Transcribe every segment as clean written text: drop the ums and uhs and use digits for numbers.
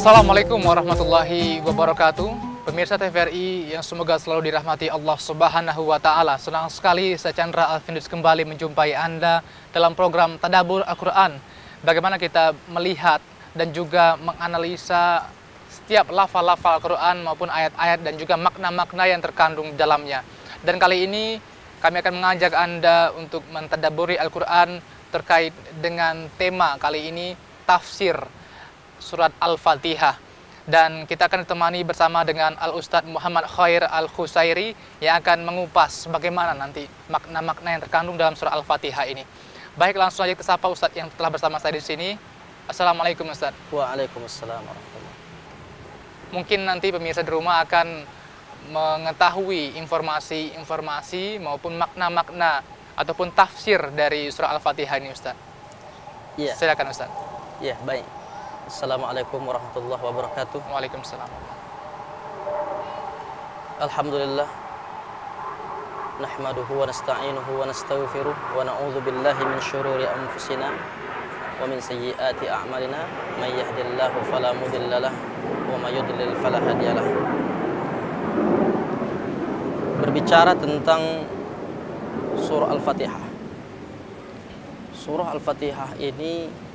Assalamualaikum warahmatullahi wabarakatuh. Pemirsa TVRI yang semoga selalu dirahmati Allah Subhanahu wa Ta'ala. Senang sekali saya Chandra Alvinus kembali menjumpai Anda dalam program Tadabbur Al-Quran. Bagaimana kita melihat dan juga menganalisa setiap lafal-lafal Al-Quran maupun ayat-ayat dan juga makna-makna yang terkandung di dalamnya. Dan kali ini kami akan mengajak Anda untuk mentadabburi Al-Quran terkait dengan tema kali ini, tafsir surat Al-Fatihah. Dan kita akan ditemani bersama dengan Al-Ustadz Muhammad Khair Al-Khusairi yang akan mengupas bagaimana nanti makna-makna yang terkandung dalam surat Al-Fatihah ini. Baik, langsung saja kita sapa Ustadz yang telah bersama saya di sini. Assalamualaikum Ustadz. Waalaikumsalam warahmatullahi. Mungkin nanti pemirsa di rumah akan mengetahui informasi-informasi maupun makna-makna ataupun tafsir dari surah Al-Fatihah ini Ustadz. Iya. Silakan Ustadz. Iya, baik. Assalamualaikum warahmatullahi wabarakatuh. Waalaikumsalam. Alhamdulillah. Nahmaduhu wa nasta'inuhu wa nastaghfiruh wa na'udzu billahi min syururi anfusina wa min sayyiati a'malina. May yahdihillahu fala mudhillalah wa may yudlil fala hadiyalah. Berbicara tentang surah Al-Fatihah. Surah Al-Fatihah ini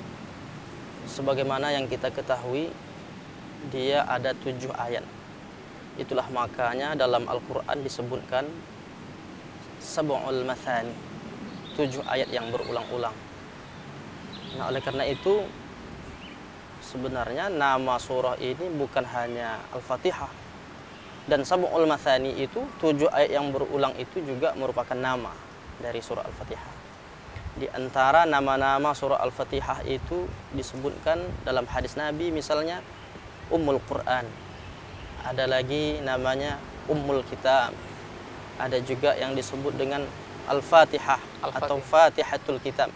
sebagaimana yang kita ketahui, dia ada 7 ayat. Itulah makanya dalam Al-Quran disebutkan sab'ul mathani, 7 ayat yang berulang-ulang. Nah, oleh karena itu sebenarnya nama surah ini bukan hanya Al-Fatihah. Dan sab'ul mathani itu 7 ayat yang berulang itu juga merupakan nama dari surah Al-Fatihah. Di antara nama-nama surah Al-Fatihah itu disebutkan dalam hadis Nabi, misalnya Ummul Quran. Ada lagi namanya Ummul Kitab. Ada juga yang disebut dengan Al-Fatihah atau Fatihatul Kitab.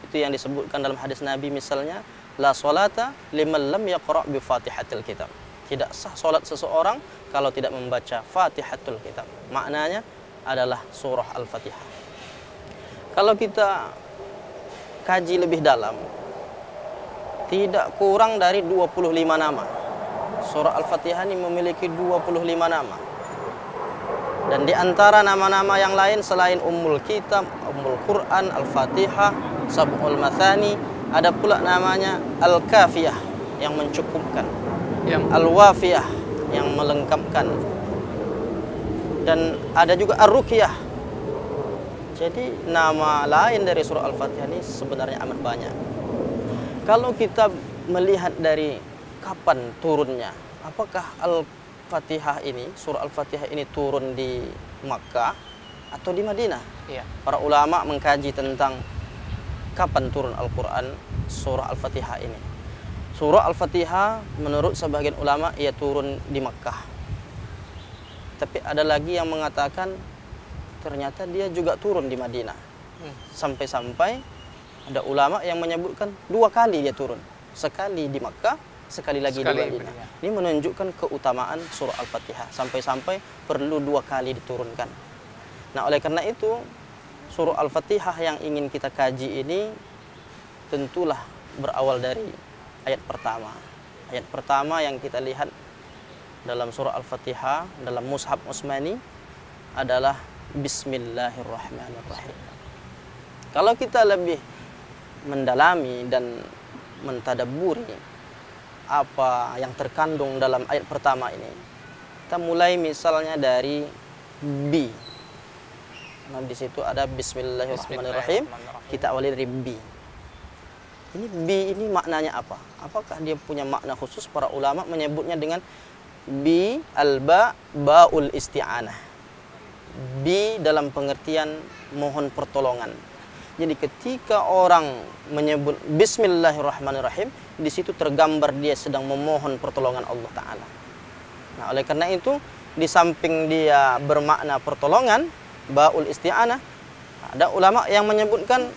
Itu yang disebutkan dalam hadis Nabi, misalnya la sholata liman lam yaqra' bi Fatihatil Kitab. Tidak sah salat seseorang kalau tidak membaca Fatihatul Kitab. Maknanya adalah surah Al-Fatihah. Kalau kita kaji lebih dalam, tidak kurang dari 25 nama. Surah Al-Fatihah ini memiliki 25 nama. Dan di antara nama-nama yang lain selain Ummul Kitab, Ummul Quran, Al-Fatihah, Sab'ul Mathani, ada pula namanya Al-Kafiyah yang mencukupkan, Al-Wafiyah yang melengkapkan, dan ada juga Ar-Ruqyah. Jadi nama lain dari surah Al-Fatihah ini sebenarnya amat banyak. Kalau kita melihat dari kapan turunnya, apakah Al-Fatihah ini, surah Al-Fatihah ini turun di Makkah atau di Madinah? Iya. Para ulama mengkaji tentang kapan turun Al-Quran surah Al-Fatihah ini. Surah Al-Fatihah menurut sebagian ulama ia turun di Makkah. Tapi ada lagi yang mengatakan ternyata dia juga turun di Madinah. Sampai-sampai ada ulama yang menyebutkan 2 kali dia turun. Sekali di Makkah, sekali lagi di Madinah. Ini menunjukkan keutamaan surah Al-Fatihah. Sampai-sampai perlu 2 kali diturunkan. Nah, oleh karena itu, surah Al-Fatihah yang ingin kita kaji ini tentulah berawal dari ayat pertama. Ayat pertama yang kita lihat dalam surah Al-Fatihah, dalam Mushaf Utsmani adalah Bismillahirrahmanirrahim. Kalau kita lebih mendalami dan mentadabburi apa yang terkandung dalam ayat pertama ini, kita mulai misalnya dari B. Nah, di situ ada Bismillahirrahmanirrahim. Kita awali dari B. Ini B ini maknanya apa? Apakah dia punya makna khusus? Para ulama menyebutnya dengan B al-ba baul isti'anah. B dalam pengertian mohon pertolongan. Jadi ketika orang menyebut Bismillahirrahmanirrahim, di situ tergambar dia sedang memohon pertolongan Allah Ta'ala. Nah, oleh karena itu, di samping dia bermakna pertolongan, baul isti'anah, ada ulama yang menyebutkan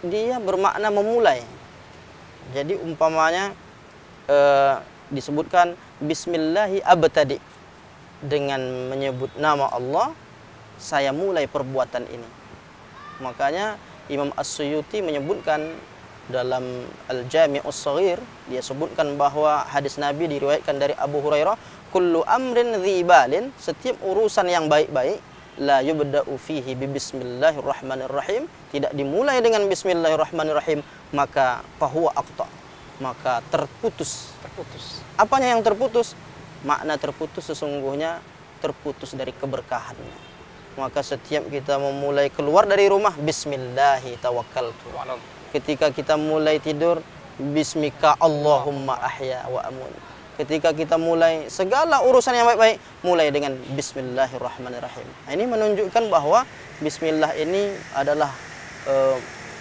dia bermakna memulai. Jadi umpamanya disebutkan Bismillahi abtadi, dengan menyebut nama Allah saya mulai perbuatan ini. Makanya Imam As-Suyuti menyebutkan dalam Al-Jami'us Shaghir dia sebutkan bahwa hadis Nabi diriwayatkan dari Abu Hurairah, kullu amrin dzibalin, setiap urusan yang baik-baik, la yubda'u fihi bi bismillahirrahmanirrahim, tidak dimulai dengan bismillahirrahmanirrahim, maka fahuwa aqta, maka terputus. Apanya yang terputus? Makna terputus sesungguhnya terputus dari keberkahannya. Maka setiap kita memulai keluar dari rumah, bismillahi tawakkaltu. Ketika kita mulai tidur, bismika Allahumma ahya wa amun. Ketika kita mulai segala urusan yang baik-baik, mulai dengan bismillahirrahmanirrahim. Nah, ini menunjukkan bahwa bismillah ini adalah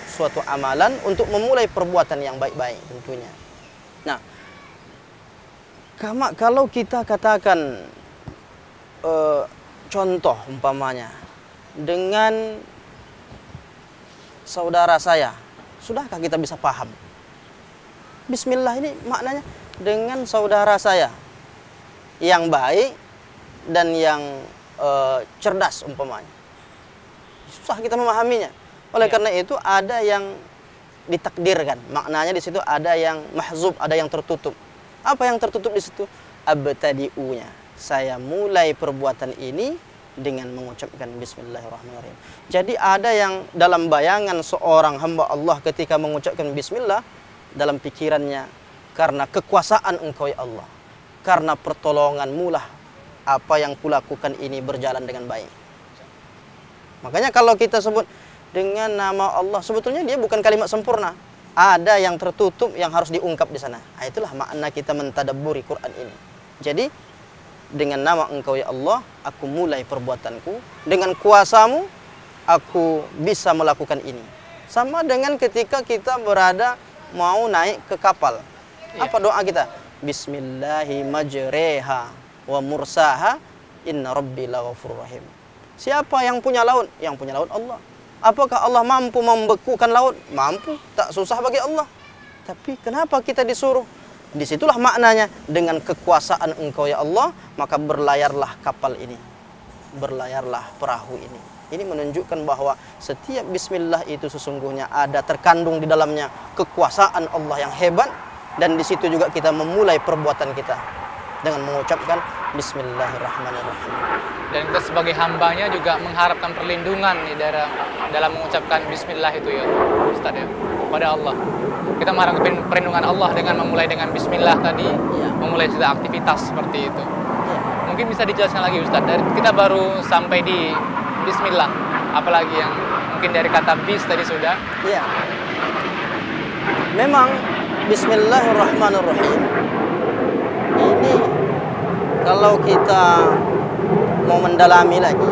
suatu amalan untuk memulai perbuatan yang baik-baik tentunya. Nah, kalau kita katakan contoh umpamanya dengan saudara saya, sudahkah kita bisa paham? Bismillah ini maknanya dengan saudara saya yang baik dan yang cerdas umpamanya. Susah kita memahaminya. Oleh karena itu ada yang ditakdirkan. Maknanya di situ ada yang mahzub, ada yang tertutup. Apa yang tertutup di situ? Abtadi'unya. Saya mulai perbuatan ini dengan mengucapkan bismillahirrahmanirrahim. Jadi ada yang dalam bayangan seorang hamba Allah ketika mengucapkan bismillah, dalam pikirannya, karena kekuasaan Engkau ya Allah, karena pertolongan-Mu lah apa yang kulakukan ini berjalan dengan baik. Makanya kalau kita sebut dengan nama Allah, sebetulnya dia bukan kalimat sempurna. Ada yang tertutup yang harus diungkap di sana. Nah, itulah makna kita mentadabburi Quran ini. Jadi dengan nama Engkau ya Allah, aku mulai perbuatanku. Dengan kuasa-Mu, aku bisa melakukan ini. Sama dengan ketika kita berada mau naik ke kapal. Apa doa kita? Bismillahi majreha wa mursaha, inna rabbi laghafurur rahim. Siapa yang punya laut? Yang punya laut Allah. Apakah Allah mampu membekukan laut? Mampu. Tak susah bagi Allah. Tapi kenapa kita disuruh? Disitulah maknanya, dengan kekuasaan Engkau ya Allah, maka berlayarlah kapal ini, berlayarlah perahu ini. Ini menunjukkan bahwa setiap bismillah itu sesungguhnya ada terkandung di dalamnya kekuasaan Allah yang hebat. Dan di situ juga kita memulai perbuatan kita dengan mengucapkan bismillahirrahmanirrahim. Dan kita sebagai hambanya juga mengharapkan perlindungan nih dalam mengucapkan bismillah itu ya Ustaz ya, kepada Allah. Kita mengharapkan perlindungan Allah dengan memulai dengan bismillah tadi, memulai segala aktivitas seperti itu. Mungkin bisa dijelaskan lagi Ustaz, kita baru sampai di bismillah, apalagi yang mungkin dari kata bis tadi sudah. Iya. Memang bismillahirrahmanirrahim ini kalau kita mau mendalami lagi,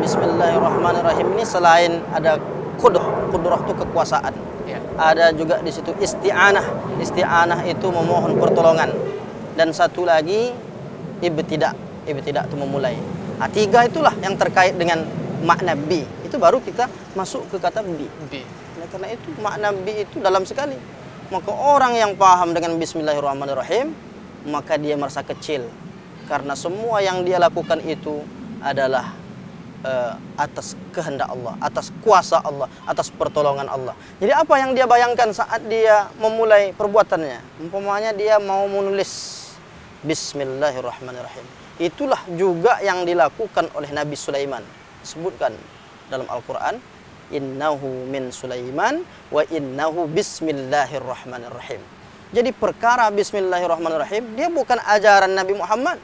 bismillahirrahmanirrahim ini selain ada kudrah itu kekuasaan. Ada juga di situ isti'anah. Isti'anah itu memohon pertolongan. Dan satu lagi ibtidah. Ibtidah itu memulai. Nah, tiga itulah yang terkait dengan makna bi. Itu baru kita masuk ke kata bi. Nah, karena itu makna bi itu dalam sekali. Maka orang yang paham dengan bismillahirrahmanirrahim, maka dia merasa kecil. Karena semua yang dia lakukan itu adalah atas kehendak Allah, atas kuasa Allah, atas pertolongan Allah. Jadi apa yang dia bayangkan saat dia memulai perbuatannya? Umpamanya dia mau menulis bismillahirrahmanirrahim. Itulah juga yang dilakukan oleh Nabi Sulaiman. Disebutkan dalam Al-Quran, innahu min Sulaiman wa innahu bismillahirrahmanirrahim. Jadi perkara bismillahirrahmanirrahim dia bukan ajaran Nabi Muhammad.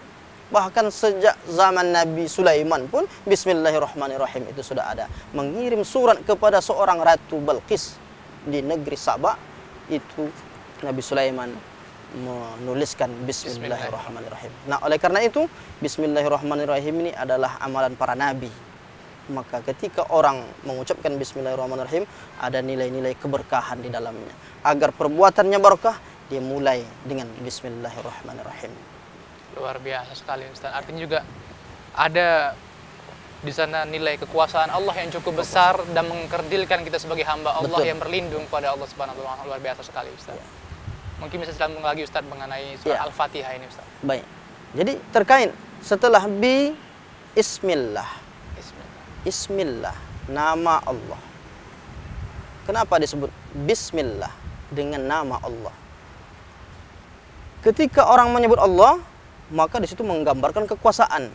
Bahkan sejak zaman Nabi Sulaiman pun bismillahirrahmanirrahim itu sudah ada. Mengirim surat kepada seorang Ratu Balqis di negeri Sabah, itu Nabi Sulaiman menuliskan bismillahirrahmanirrahim. Nah, oleh karena itu bismillahirrahmanirrahim ini adalah amalan para nabi. Maka ketika orang mengucapkan bismillahirrahmanirrahim, ada nilai-nilai keberkahan di dalamnya. Agar perbuatannya barokah, dia mulai dengan bismillahirrahmanirrahim. Luar biasa sekali Ustaz. Artinya juga ada di sana nilai kekuasaan Allah yang cukup besar dan mengkerdilkan kita sebagai hamba Allah. Betul. Yang berlindung pada Allah Subhanahu wa taala. Luar biasa sekali Ustaz. Ya. Mungkin bisa sambung lagi Ustaz mengenai surah Al-Fatihah ini Ustaz. Baik. Jadi terkait setelah ismillah. Ismillah, nama Allah. Kenapa disebut bismillah? dengan nama Allah. Ketika orang menyebut Allah, maka di situ menggambarkan kekuasaan.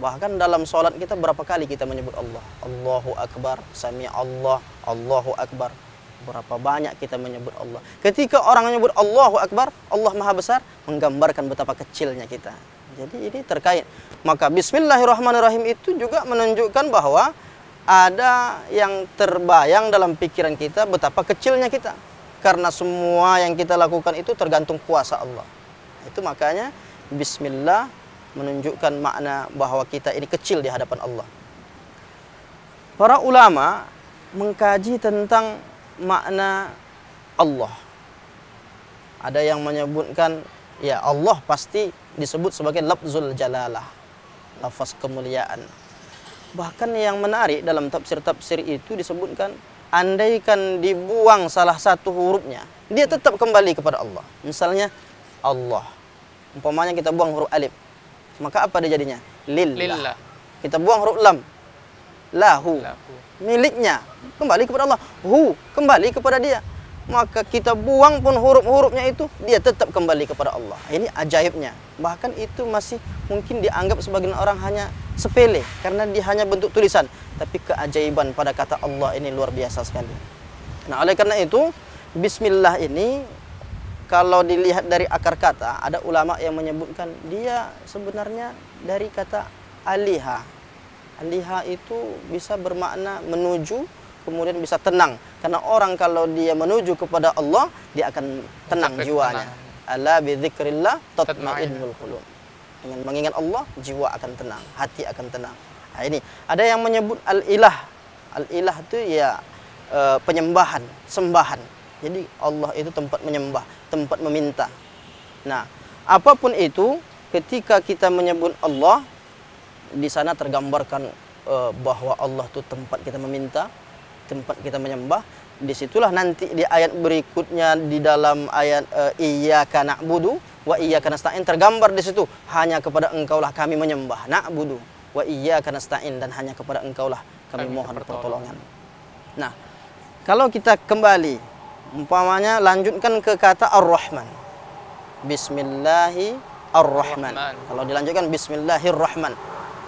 Bahkan dalam sholat kita berapa kali kita menyebut Allah? Allahu Akbar, Sami Allah, Allahu Akbar. Berapa banyak kita menyebut Allah. Ketika orang menyebut Allahu Akbar, Allah Maha Besar, menggambarkan betapa kecilnya kita. Jadi ini terkait. Maka Bismillahirrahmanirrahim itu juga menunjukkan bahwa ada yang terbayang dalam pikiran kita betapa kecilnya kita. Karena semua yang kita lakukan itu tergantung kuasa Allah. Itu makanya Bismillah menunjukkan makna bahwa kita ini kecil di hadapan Allah. Para ulama mengkaji tentang makna Allah. Ada yang menyebutkan, ya Allah pasti disebut sebagai lafzul jalalah, lafaz kemuliaan. Bahkan yang menarik dalam tafsir-tafsir itu disebutkan, andaikan dibuang salah satu hurufnya, dia tetap kembali kepada Allah. Misalnya Allah, umpamanya kita buang huruf alif, maka apa dia jadinya? Lillah. Kita buang huruf lam, lahu, miliknya, kembali kepada Allah. Hu, kembali kepada dia. Maka kita buang pun huruf-hurufnya itu, dia tetap kembali kepada Allah. Ini ajaibnya. Bahkan itu masih mungkin dianggap sebagian orang hanya sepele, karena dia hanya bentuk tulisan. Tapi keajaiban pada kata Allah ini luar biasa sekali. Nah, oleh karena itu, Bismillah ini, kalau dilihat dari akar kata, ada ulama yang menyebutkan dia sebenarnya dari kata aliha. Aliha itu bisa bermakna menuju, kemudian bisa tenang. Karena orang kalau dia menuju kepada Allah, dia akan tenang jiwanya. Ala bi dzikrillah tatma'innul qulub. Dengan mengingat Allah, jiwa akan tenang, hati akan tenang. Nah, ini ada yang menyebut al-ilah. Al-ilah itu ya penyembahan, sembahan. Jadi Allah itu tempat menyembah, tempat meminta. Nah, apapun itu, ketika kita menyebut Allah, di sana tergambarkan bahwa Allah itu tempat kita meminta, tempat kita menyembah. Disitulah nanti di ayat berikutnya, di dalam ayat iyyaka na'budu wa iyyaka nasta'in, tergambar di situ, hanya kepada Engkaulah kami menyembah, na'budu wa iyyaka nasta'in, dan hanya kepada Engkaulah kami mohon pertolongan. Nah, kalau kita kembali, umpamanya lanjutkan ke kata Ar-Rahman. Bismillahirrahman. Kalau dilanjutkan Bismillahirrahman.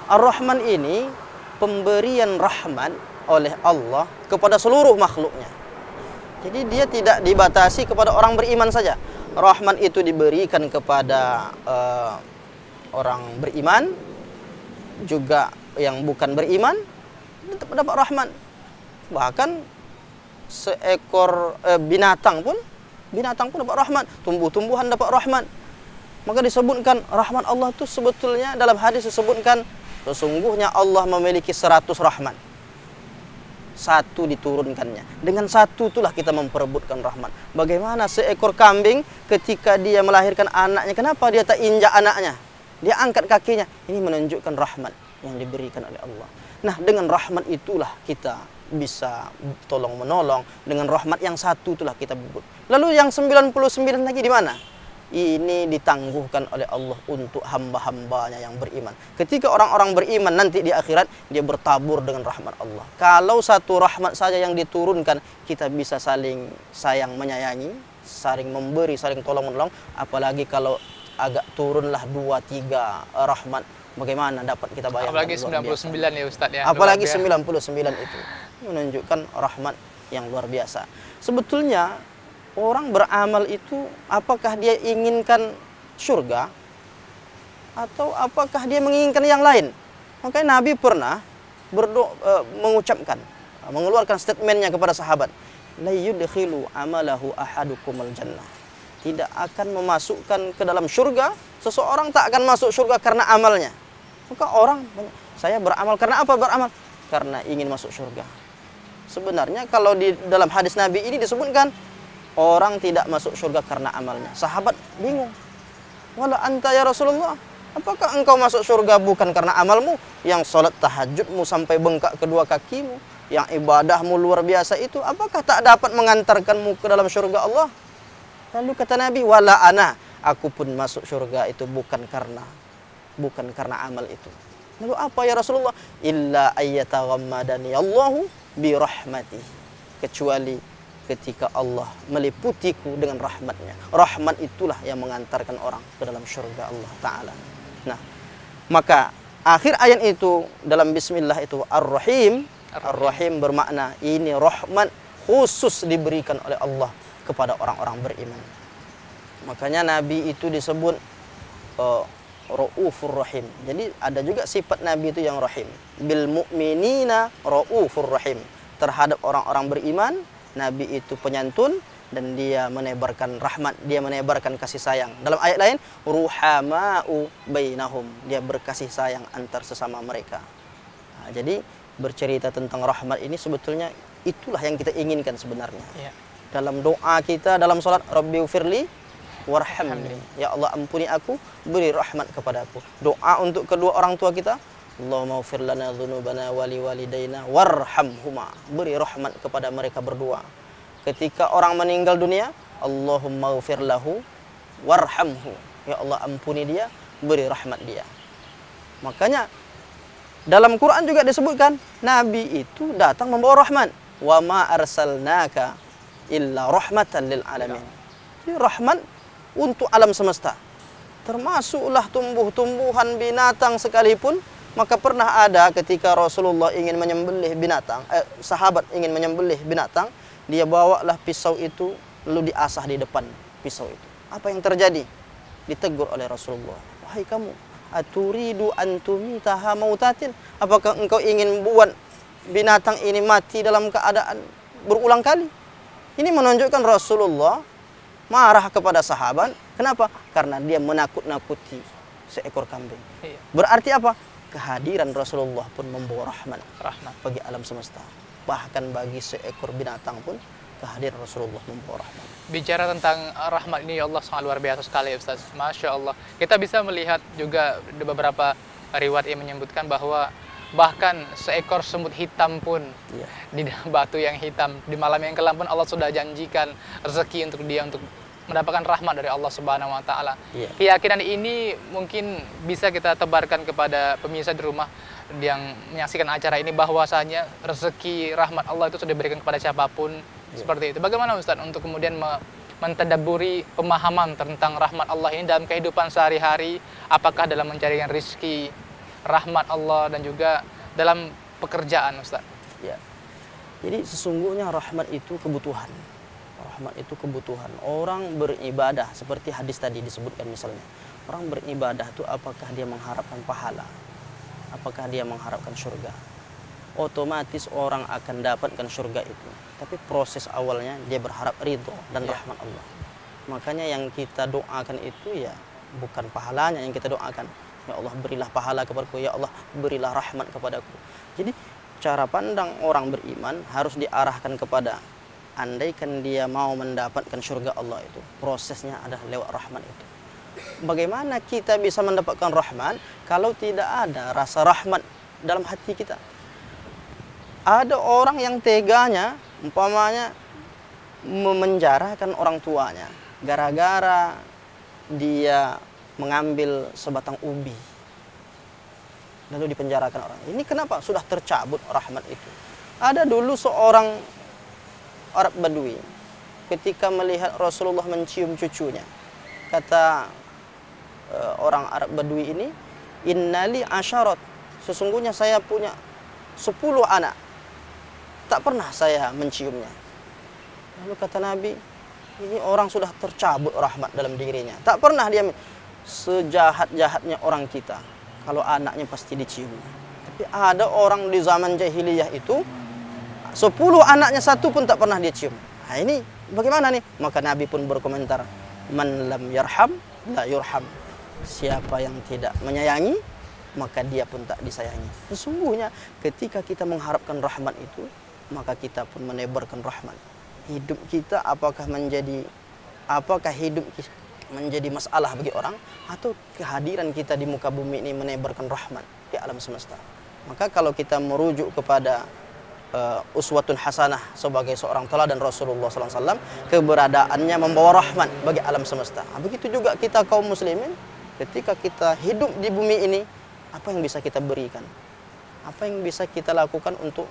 Ar-Rahman ini pemberian rahmat oleh Allah kepada seluruh makhluknya. Jadi dia tidak dibatasi kepada orang beriman saja. Rahman itu diberikan kepada orang beriman, juga yang bukan beriman tetap dapat rahman. Bahkan seekor binatang pun dapat rahman, tumbuh-tumbuhan dapat rahman. Maka disebutkan rahman Allah itu sebetulnya dalam hadis disebutkan, sesungguhnya Allah memiliki 100 rahman. Satu diturunkannya. Dengan satu itulah kita memperebutkan rahmat. Bagaimana seekor kambing ketika dia melahirkan anaknya, kenapa dia tak injak anaknya? Dia angkat kakinya. Ini menunjukkan rahmat yang diberikan oleh Allah. Nah, dengan rahmat itulah kita bisa tolong menolong. Dengan rahmat yang satu itulah kita bubut. Lalu yang 99 lagi di mana? Ini ditangguhkan oleh Allah untuk hamba-hambanya yang beriman. Ketika orang-orang beriman nanti di akhirat, dia bertabur dengan rahmat Allah. Kalau satu rahmat saja yang diturunkan, kita bisa saling sayang menyayangi, saling memberi, saling tolong-menolong. Apalagi kalau agak turunlah 2-3 rahmat, bagaimana dapat kita bayangkan? Apalagi 99 ya Ustaz ya. Apalagi 99 itu menunjukkan rahmat yang luar biasa. Sebetulnya orang beramal itu, apakah dia inginkan surga atau apakah dia menginginkan yang lain? Makanya Nabi pernah mengeluarkan statementnya kepada sahabat, la yudkhilu amalahu ahadukumul jannah. Tidak akan memasukkan ke dalam surga, seseorang tak akan masuk surga karena amalnya. Maka orang, saya beramal karena apa beramal? Karena ingin masuk surga. Sebenarnya kalau di dalam hadis Nabi ini disebutkan, orang tidak masuk surga karena amalnya. Sahabat bingung. Wala anta ya Rasulullah, apakah engkau masuk surga bukan karena amalmu? Yang sholat tahajudmu sampai bengkak kedua kakimu, yang ibadahmu luar biasa itu, apakah tak dapat mengantarkanmu ke dalam surga Allah? Lalu kata Nabi, wala ana, aku pun masuk surga itu bukan karena amal itu. Lalu apa ya Rasulullah? Illa ayyataghammadani Allahu bi rahmati. Kecuali ketika Allah meliputiku dengan rahmatnya. Rahmat itulah yang mengantarkan orang ke dalam surga Allah Ta'ala. Nah, maka akhir ayat itu dalam bismillah itu Ar-Rahim. Ar-Rahim bermakna ini rahmat khusus diberikan oleh Allah kepada orang-orang beriman. Makanya Nabi itu disebut Ra'ufur Rahim. Jadi ada juga sifat Nabi itu yang Rahim. Bil mu'minina Ra'ufur Rahim. Terhadap orang-orang beriman, Nabi itu penyantun dan dia menebarkan rahmat, dia menebarkan kasih sayang. Dalam ayat lain, ruhama'u bainahum, dia berkasih sayang antar sesama mereka. Nah, jadi bercerita tentang rahmat ini sebetulnya itulah yang kita inginkan sebenarnya. Ya. Dalam doa kita, dalam salat, Rabbighfirli warhamni, ya Allah ampuni aku, beri rahmat kepadaku. Doa untuk kedua orang tua kita, Allahumma ighfir lana dzunubana wa liwalidayna warhamhuma, beri rahmat kepada mereka berdua. Ketika orang meninggal dunia, Allahumma ighfir lahu warhamhu, ya Allah ampuni dia, beri rahmat dia. Makanya dalam Quran juga disebutkan Nabi itu datang membawa rahmat. Wa ma arsalnaka illa rahmatan lil alamin. Jadi rahmat untuk alam semesta. Termasuklah tumbuh-tumbuhan, binatang sekalipun. Maka pernah ada ketika Rasulullah ingin menyembelih binatang, sahabat ingin menyembelih binatang, dia bawalah pisau itu lalu diasah di depan pisau itu. Apa yang terjadi? Ditegur oleh Rasulullah. Wahai kamu, aturidu antumitaha mautatin? Apakah engkau ingin buat binatang ini mati dalam keadaan berulang kali? Ini menunjukkan Rasulullah marah kepada sahabat. Kenapa? Karena dia menakut-nakuti seekor kambing. Berarti apa? Kehadiran Rasulullah pun membawa rahmat bagi alam semesta. Bahkan bagi seekor binatang pun kehadiran Rasulullah membawa rahmat. Bicara tentang rahmat ini, ya Allah, sangat luar biasa sekali, Ustaz. Masya Allah. Kita bisa melihat juga beberapa riwayat yang menyebutkan bahwa bahkan seekor semut hitam pun di batu yang hitam, di malam yang kelam pun Allah sudah janjikan rezeki untuk dia, untuk mendapatkan rahmat dari Allah Subhanahu wa Ta'ala. Keyakinan ini mungkin bisa kita tebarkan kepada pemirsa di rumah yang menyaksikan acara ini, bahwasanya rezeki rahmat Allah itu sudah diberikan kepada siapapun. Seperti itu. Bagaimana Ustaz untuk kemudian mentadabburi pemahaman tentang rahmat Allah ini dalam kehidupan sehari-hari? Apakah dalam mencari rezeki, rahmat Allah, dan juga dalam pekerjaan, Ustaz? Ya. Jadi sesungguhnya rahmat itu kebutuhan. Rahmat itu kebutuhan. Orang beribadah seperti hadis tadi disebutkan misalnya. Orang beribadah itu apakah dia mengharapkan pahala? Apakah dia mengharapkan surga? Otomatis orang akan dapatkan surga itu. Tapi proses awalnya dia berharap ridho dan rahmat Allah. Makanya yang kita doakan itu ya bukan pahalanya yang kita doakan. Ya Allah berilah pahala kepadaku, ya Allah berilah rahmat kepadaku. Jadi cara pandang orang beriman harus diarahkan kepada, andaikan dia mau mendapatkan surga Allah itu, prosesnya adalah lewat rahmat itu. Bagaimana kita bisa mendapatkan rahmat kalau tidak ada rasa rahmat dalam hati kita? Ada orang yang teganya, umpamanya memenjarakan orang tuanya gara-gara dia mengambil sebatang ubi, lalu dipenjarakan orang. Ini kenapa? Sudah tercabut rahmat itu. Ada dulu seorang Arab Badui, ketika melihat Rasulullah mencium cucunya, kata orang Arab Badui ini, innali asyarat, sesungguhnya saya punya 10 anak, tak pernah saya menciumnya. Lalu kata Nabi, ini orang sudah tercabut rahmat dalam dirinya, tak pernah dia. Sejahat-jahatnya orang kita, kalau anaknya pasti diciumnya. Tapi ada orang di zaman jahiliyah itu 10 anaknya satu pun tak pernah dia cium. Nah ini bagaimana nih? Maka Nabi pun berkomentar, man lam yarham la yurham. Siapa yang tidak menyayangi, maka dia pun tak disayangi. Sesungguhnya ketika kita mengharapkan rahmat itu, maka kita pun menebarkan rahmat. Hidup kita apakah hidup menjadi masalah bagi orang, atau kehadiran kita di muka bumi ini menebarkan rahmat di alam semesta. Maka kalau kita merujuk kepada uswatun hasanah sebagai seorang teladan Rasulullah SAW, keberadaannya membawa rahmat bagi alam semesta. Begitu juga kita kaum muslimin, ketika kita hidup di bumi ini, apa yang bisa kita berikan? Apa yang bisa kita lakukan untuk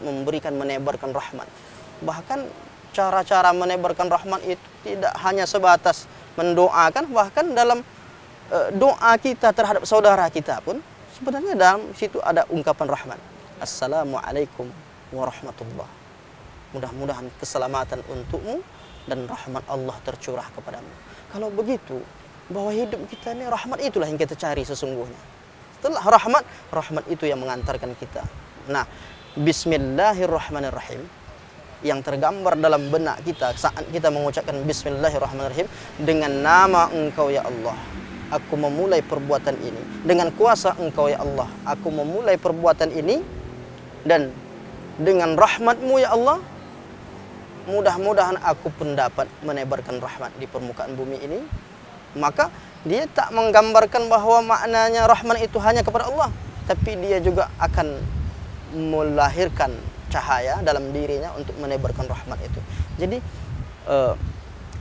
memberikan, menebarkan rahmat? Bahkan cara-cara menebarkan rahmat itu tidak hanya sebatas mendoakan, bahkan dalam doa kita terhadap saudara kita pun sebenarnya dalam situ ada ungkapan rahmat. Assalamualaikum warahmatullah. Mudah-mudahan keselamatan untukmu dan rahmat Allah tercurah kepadamu. Kalau begitu, bahwa hidup kita ini rahmat itulah yang kita cari sesungguhnya. Setelah rahmat, rahmat itu yang mengantarkan kita. Nah, Bismillahirrahmanirrahim yang tergambar dalam benak kita saat kita mengucapkan Bismillahirrahmanirrahim, dengan nama Engkau ya Allah, aku memulai perbuatan ini. Dengan kuasa Engkau ya Allah, aku memulai perbuatan ini. Dan dengan rahmat-Mu ya Allah, mudah-mudahan aku pun dapat menebarkan rahmat di permukaan bumi ini. Maka dia tak menggambarkan bahwa maknanya rahmat itu hanya kepada Allah, tapi dia juga akan melahirkan cahaya dalam dirinya untuk menebarkan rahmat itu. Jadi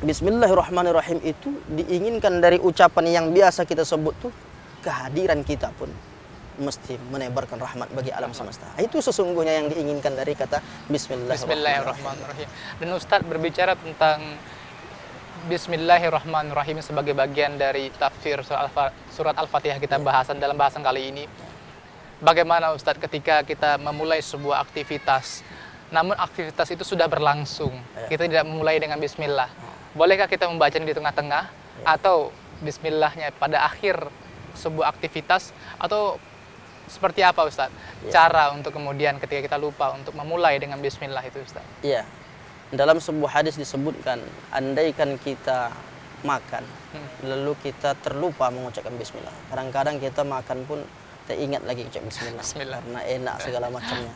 Bismillahirrahmanirrahim itu diinginkan dari ucapan yang biasa kita sebut tuh, kehadiran kita pun mesti menebarkan rahmat bagi alam semesta. Itu sesungguhnya yang diinginkan dari kata Bismillahirrahmanirrahim. Dan Ustadz berbicara tentang Bismillahirrahmanirrahim sebagai bagian dari tafsir surat Al-Fatihah kita dalam bahasan kali ini. Bagaimana Ustadz ketika kita memulai sebuah aktivitas, namun aktivitas itu sudah berlangsung, kita tidak memulai dengan Bismillah. Bolehkah kita membacanya di tengah-tengah, atau Bismillahnya pada akhir sebuah aktivitas, atau seperti apa Ustadz? Cara untuk kemudian ketika kita lupa untuk memulai dengan Bismillah itu Ustadz? Iya, dalam sebuah hadis disebutkan, andaikan kita makan, lalu kita terlupa mengucapkan Bismillah. Kadang-kadang kita makan pun tak ingat lagi ucap Bismillah. Karena enak segala macamnya.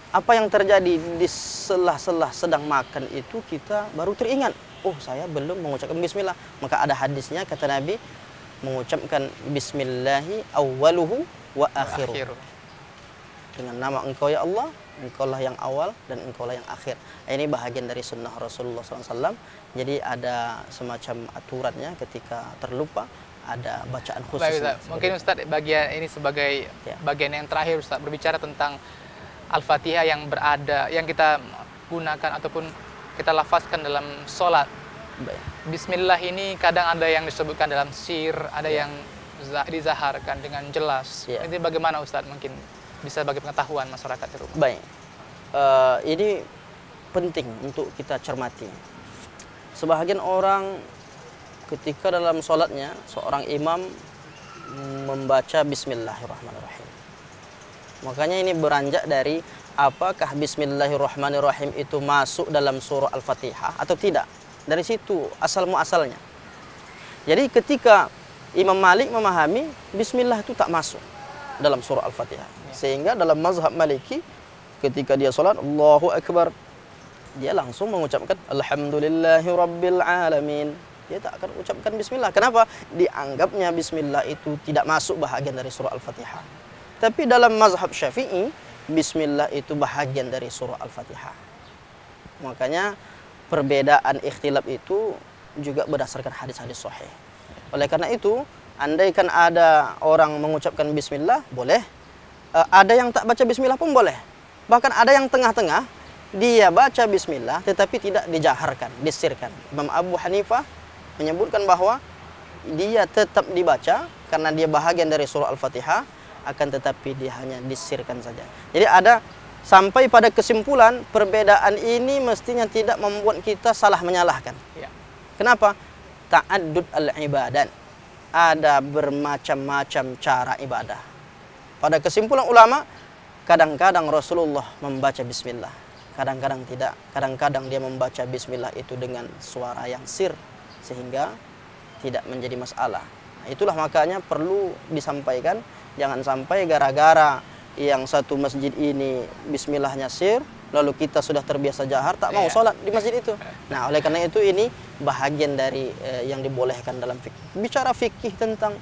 Apa yang terjadi di sela-sela sedang makan itu, kita baru teringat, oh saya belum mengucapkan Bismillah. Maka ada hadisnya, kata Nabi, mengucapkan Bismillahi awwaluhu wa akhiruhu. Dengan nama Engkau ya Allah, Engkaulah yang awal dan Engkaulah yang akhir. Ini bahagian dari sunnah Rasulullah SAW. Jadi ada semacam aturannya ketika terlupa, ada bacaan khusus. Baik, mungkin Ustadz bagian ini sebagai bagian yang terakhir Ustadz, berbicara tentang Al-Fatihah yang kita gunakan ataupun kita lafazkan dalam sholat. Baik. Bismillah ini kadang ada yang disebutkan dalam sir, ada yang dizaharkan dengan jelas. Ini bagaimana Ustadz, mungkin bisa bagi pengetahuan masyarakat di rumah? Baik, ini penting untuk kita cermati. Sebahagian orang ketika dalam sholatnya, seorang imam membaca Bismillahirrahmanirrahim. Makanya ini beranjak dari apakah Bismillahirrahmanirrahim itu masuk dalam surah Al-Fatihah atau tidak. Dari situ asal muasalnya. Jadi ketika Imam Malik memahami Bismillah itu tak masuk dalam surah Al-Fatihah. Sehingga dalam mazhab Maliki ketika dia sholat Allahu Akbar, dia langsung mengucapkan Alhamdulillahi Rabbil Alamin. Dia tak akan ucapkan Bismillah. Kenapa? Dianggapnya Bismillah itu tidak masuk bahagian dari surah Al-Fatihah. Tapi dalam mazhab Syafi'i, Bismillah itu bahagian dari surah Al-Fatihah. Makanya perbedaan ikhtilaf itu juga berdasarkan hadis-hadis sahih. Oleh karena itu, andaikan ada orang mengucapkan Bismillah, boleh. Ada yang tak baca Bismillah pun boleh. Bahkan ada yang tengah-tengah, dia baca Bismillah tetapi tidak dijaharkan, disirkan. Imam Abu Hanifah menyebutkan bahwa dia tetap dibaca karena dia bahagian dari surah Al-Fatihah, akan tetapi dia hanya disirkan saja. Jadi ada sampai pada kesimpulan perbedaan ini mestinya tidak membuat kita salah menyalahkan. Kenapa? Ta'addud al-ibadat. Ada bermacam-macam cara ibadah. Pada kesimpulan ulama, kadang-kadang Rasulullah membaca Bismillah, kadang-kadang tidak. Kadang-kadang dia membaca Bismillah itu dengan suara yang sir, sehingga tidak menjadi masalah. Nah, itulah makanya perlu disampaikan, jangan sampai gara-gara yang satu masjid ini Bismillahnya sir, lalu kita sudah terbiasa jahar, tak mau sholat di masjid itu. Nah, oleh karena itu ini bahagian dari yang dibolehkan dalam fikih. Bicara fikih tentang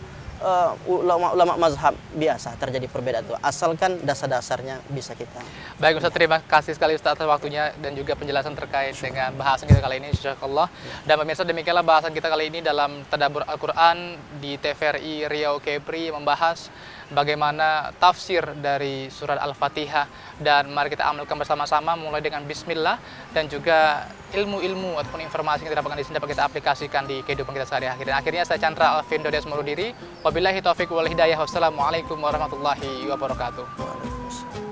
ulama-ulama mazhab biasa terjadi perbedaan itu, asalkan dasar-dasarnya bisa kita. Baik Ustaz, terima kasih sekali Ustaz atas waktunya dan juga penjelasan terkait dengan bahasan kita kali ini, insyaallah. Dan pemirsa, demikianlah bahasan kita kali ini dalam Tadabbur Al-Quran di TVRI Riau Kepri, membahas bagaimana tafsir dari surat Al-Fatihah, dan mari kita amalkan bersama-sama mulai dengan bismillah, dan juga ilmu-ilmu ataupun informasi yang kita dapatkan di sini dapat kita aplikasikan di kehidupan kita sehari-hari. Dan akhirnya saya Chandra Alvin Dodias Morudiri, wabillahi taufiq wal hidayah, wassalamualaikum warahmatullahi wabarakatuh. Waalaikumsalam.